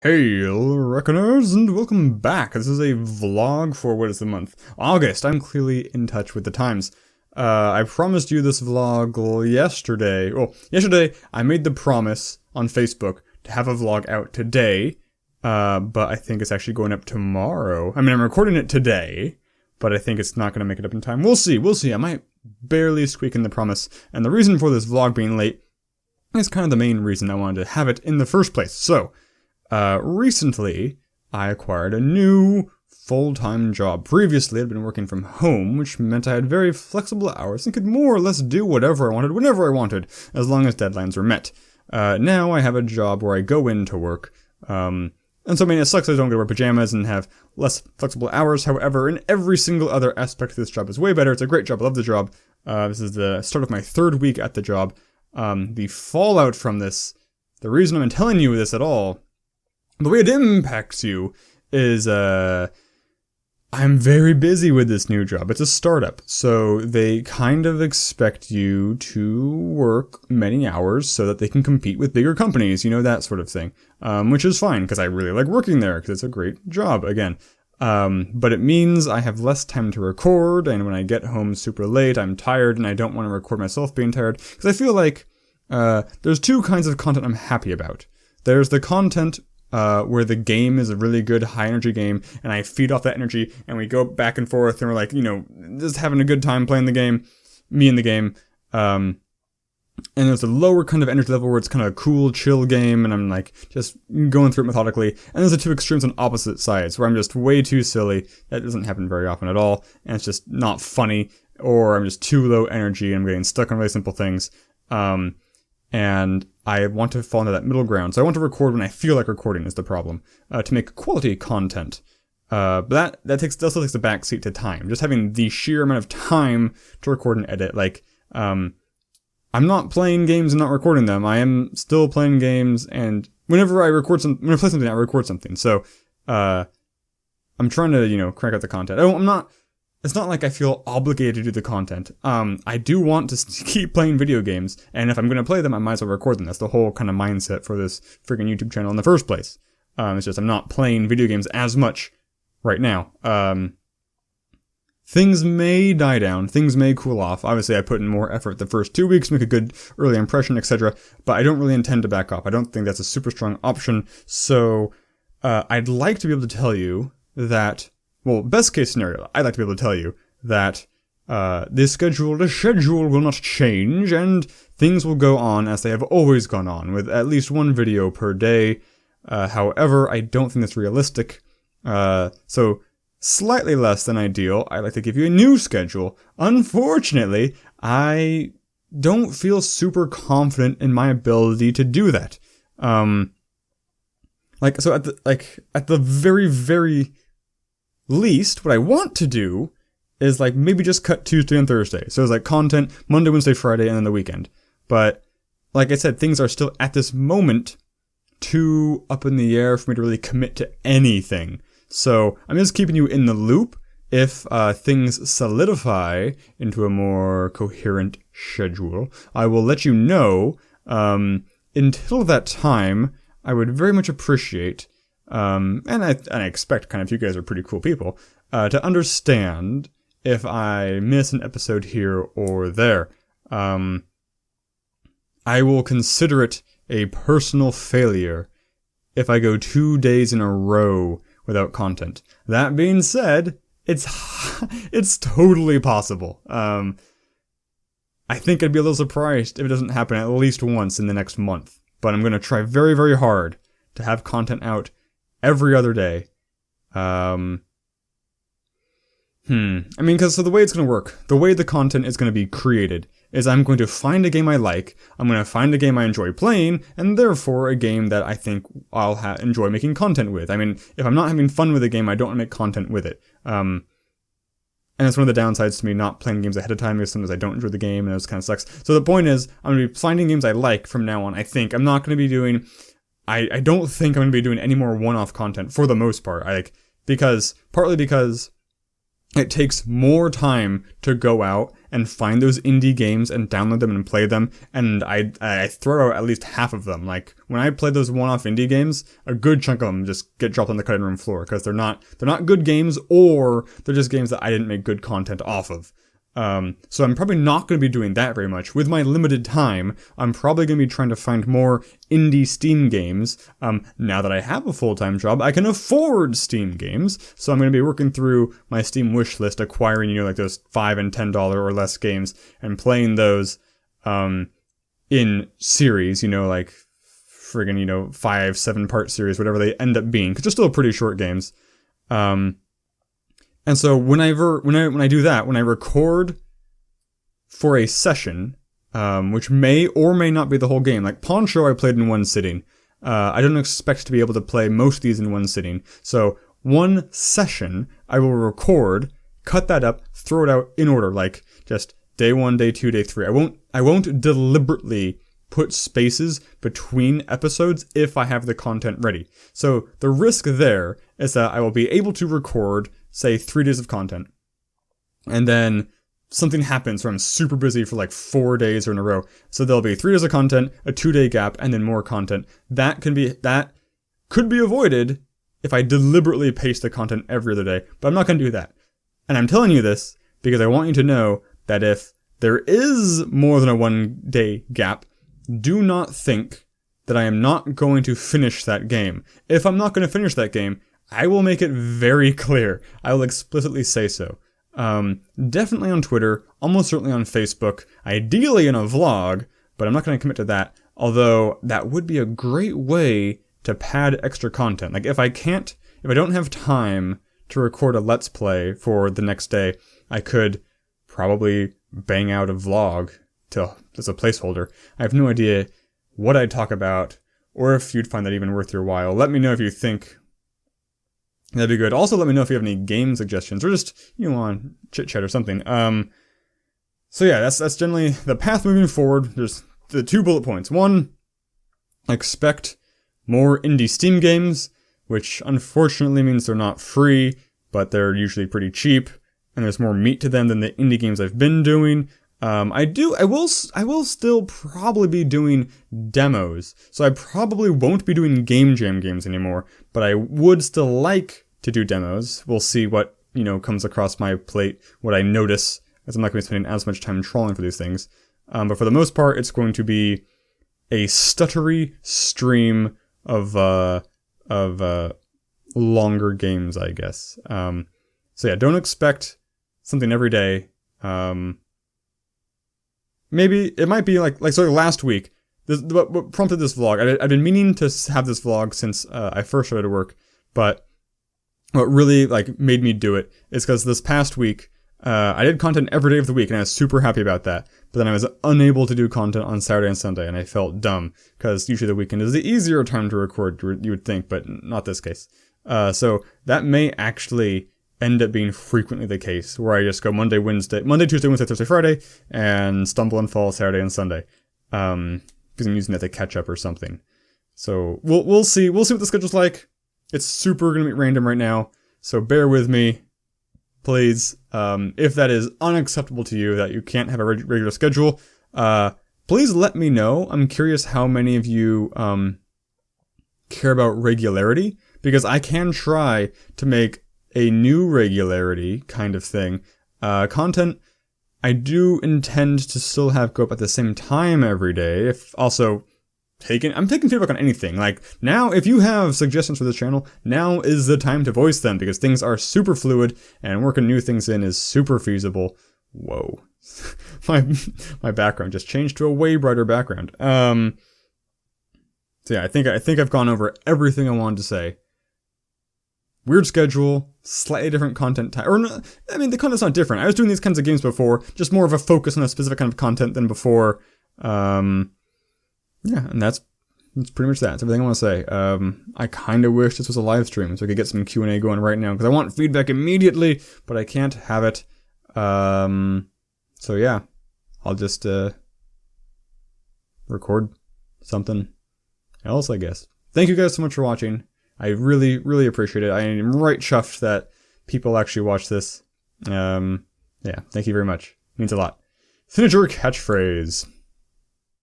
Hey, reckoners, and welcome back. This is a vlog for what is the month? August. I'm clearly in touch with the times. I promised you this vlog yesterday. Well, yesterday I made the promise on Facebook to have a vlog out today, but I think it's actually going up tomorrow. I mean, I'm recording it today, but I think it's not going to make it up in time. We'll see. I might barely squeak in the promise, and the reason for this vlog being late is kind of the main reason I wanted to have it in the first place. So, recently, I acquired a new full-time job. Previously, I'd been working from home, which meant I had very flexible hours and could more or less do whatever I wanted, whenever I wanted, as long as deadlines were met. Now I have a job where I go into work, and so I mean, it sucks that I don't get to wear pajamas and have less flexible hours. However, in every single other aspect of this job is way better. It's a great job. I love the job. This is the start of my third week at the job. The fallout from this, the reason I'm telling you this at all, the way it impacts you is, I'm very busy with this new job. It's a startup, so they kind of expect you to work many hours so that they can compete with bigger companies, you know, that sort of thing. Which is fine, because I really like working there, because it's a great job, again. But it means I have less time to record, and when I get home super late, I'm tired, and I don't want to record myself being tired, because I feel like, there's two kinds of content I'm happy about. There's the content where the game is a really good high-energy game, and I feed off that energy, and we go back and forth, and we're like, you know, just having a good time playing the game, me in the game. And there's a lower kind of energy level where it's kind of a cool, chill game, and I'm like, just going through it methodically. And there's the two extremes on opposite sides, where I'm just way too silly. That doesn't happen very often at all, and it's just not funny, or I'm just too low energy, and I'm getting stuck on really simple things. And I want to fall into that middle ground. So I want to record when I feel like recording is the problem, to make quality content. But that also takes a backseat to time. Just having the sheer amount of time to record and edit. Like, I'm not playing games and not recording them. I am still playing games, and whenever I play something, I record something. So, I'm trying to, you know, crank out the content. It's not like I feel obligated to do the content. I do want to keep playing video games, and if I'm going to play them, I might as well record them. That's the whole kind of mindset for this freaking YouTube channel in the first place. It's just I'm not playing video games as much right now. Things may die down. Things may cool off. Obviously, I put in more effort the first 2 weeks, make a good early impression, etc., but I don't really intend to back off. I don't think that's a super strong option, so I'd like to be able to tell you that, well, best case scenario, I'd like to be able to tell you that the schedule will not change, and things will go on as they have always gone on, with at least one video per day. However, I don't think that's realistic. So, slightly less than ideal. I'd like to give you a new schedule. Unfortunately, I don't feel super confident in my ability to do that. At the very, very least, what I want to do is, like, maybe just cut Tuesday and Thursday. So it's like content Monday, Wednesday, Friday, and then the weekend. But, like I said, things are still, at this moment, too up in the air for me to really commit to anything. So I'm just keeping you in the loop. If things solidify into a more coherent schedule, I will let you know. Until that time, I would very much appreciate, and I expect kind of you guys are pretty cool people, to understand if I miss an episode here or there. I will consider it a personal failure if I go 2 days in a row without content. That being said, it's totally possible. I think I'd be a little surprised if it doesn't happen at least once in the next month. But I'm going to try very, very hard to have content out every other day. I mean, so the way it's going to work, the way the content is going to be created, is I'm going to find a game I like, I'm going to find a game I enjoy playing, and therefore a game that I think I'll enjoy making content with. I mean, if I'm not having fun with a game, I don't want to make content with it. And that's one of the downsides to me not playing games ahead of time, because sometimes I don't enjoy the game, and it kind of sucks. So the point is, I'm going to be finding games I like from now on, I think. I'm not going to be doing, I don't think I'm going to be doing any more one-off content, for the most part. Partly because it takes more time to go out and find those indie games and download them and play them, and I throw out at least half of them. Like, when I play those one-off indie games, a good chunk of them just get dropped on the cutting room floor, because they're not good games, or they're just games that I didn't make good content off of. So I'm probably not going to be doing that very much. With my limited time, I'm probably going to be trying to find more indie Steam games. Now that I have a full-time job, I can afford Steam games, so I'm going to be working through my Steam wish list, acquiring, like those $5 and $10 or less games, and playing those, in series, like, friggin', 5-7 part series, whatever they end up being, because they're still pretty short games. And so when I do that, when I record for a session, which may or may not be the whole game, like Pawn Show I played in one sitting. I don't expect to be able to play most of these in one sitting. So one session I will record, cut that up, throw it out in order, like just day 1, day 2, day 3. I won't deliberately put spaces between episodes if I have the content ready. So the risk there is that I will be able to record, say, 3 days of content, and then something happens where I'm super busy for like 4 days or in a row. So there'll be 3 days of content, a 2-day gap, and then more content. That could be avoided if I deliberately paste the content every other day, but I'm not going to do that. And I'm telling you this because I want you to know that if there is more than a 1-day gap, do not think that I am not going to finish that game. If I'm not going to finish that game, I will make it very clear. I will explicitly say so. Definitely on Twitter, almost certainly on Facebook, ideally in a vlog, but I'm not going to commit to that. Although that would be a great way to pad extra content. Like if I don't have time to record a Let's Play for the next day, I could probably bang out a vlog as a placeholder. I have no idea what I'd talk about, or if you'd find that even worth your while. Let me know if you think that'd be good. Also, let me know if you have any game suggestions, or just, on chit-chat or something. So yeah, that's generally the path moving forward. There's the 2 bullet points. 1, expect more indie Steam games, which unfortunately means they're not free, but they're usually pretty cheap, and there's more meat to them than the indie games I've been doing. I will still probably be doing demos, so I probably won't be doing Game Jam games anymore, but I would still like to do demos. We'll see what, comes across my plate, what I notice, as I'm not going to be spending as much time trawling for these things. But for the most part, it's going to be a stuttery stream of longer games, I guess. So yeah, don't expect something every day. Maybe it might be like last week. What prompted this vlog? I've been meaning to have this vlog since I first started work, but what really made me do it is because this past week I did content every day of the week, and I was super happy about that. But then I was unable to do content on Saturday and Sunday, and I felt dumb because usually the weekend is the easier time to record. You would think, but not this case. So that may actually end up being frequently the case, where I just go Monday, Tuesday, Wednesday, Thursday, Friday, and stumble and fall Saturday and Sunday, because I'm using that to catch up or something. So we'll see what the schedule's like. It's super gonna be random right now, so bear with me, please. If that is unacceptable to you, that you can't have a regular schedule, please let me know. I'm curious how many of you care about regularity, because I can try to make a new regularity kind of thing. Content I do intend to still have go up at the same time every day. I'm taking feedback on anything. Now, if you have suggestions for this channel, now is the time to voice them, because things are super fluid and working new things in is super feasible. Whoa. my background just changed to a way brighter background. So yeah, I think I've gone over everything I wanted to say. Weird schedule, slightly different content type. The content's not different. I was doing these kinds of games before, just more of a focus on a specific kind of content than before. And that's pretty much that. That's everything I want to say. I kind of wish this was a live stream so I could get some Q&A going right now, because I want feedback immediately, but I can't have it. So yeah, I'll just record something else, I guess. Thank you guys so much for watching. I really, really appreciate it. I am right chuffed that people actually watch this. Yeah, thank you very much. It means a lot. Signature catchphrase.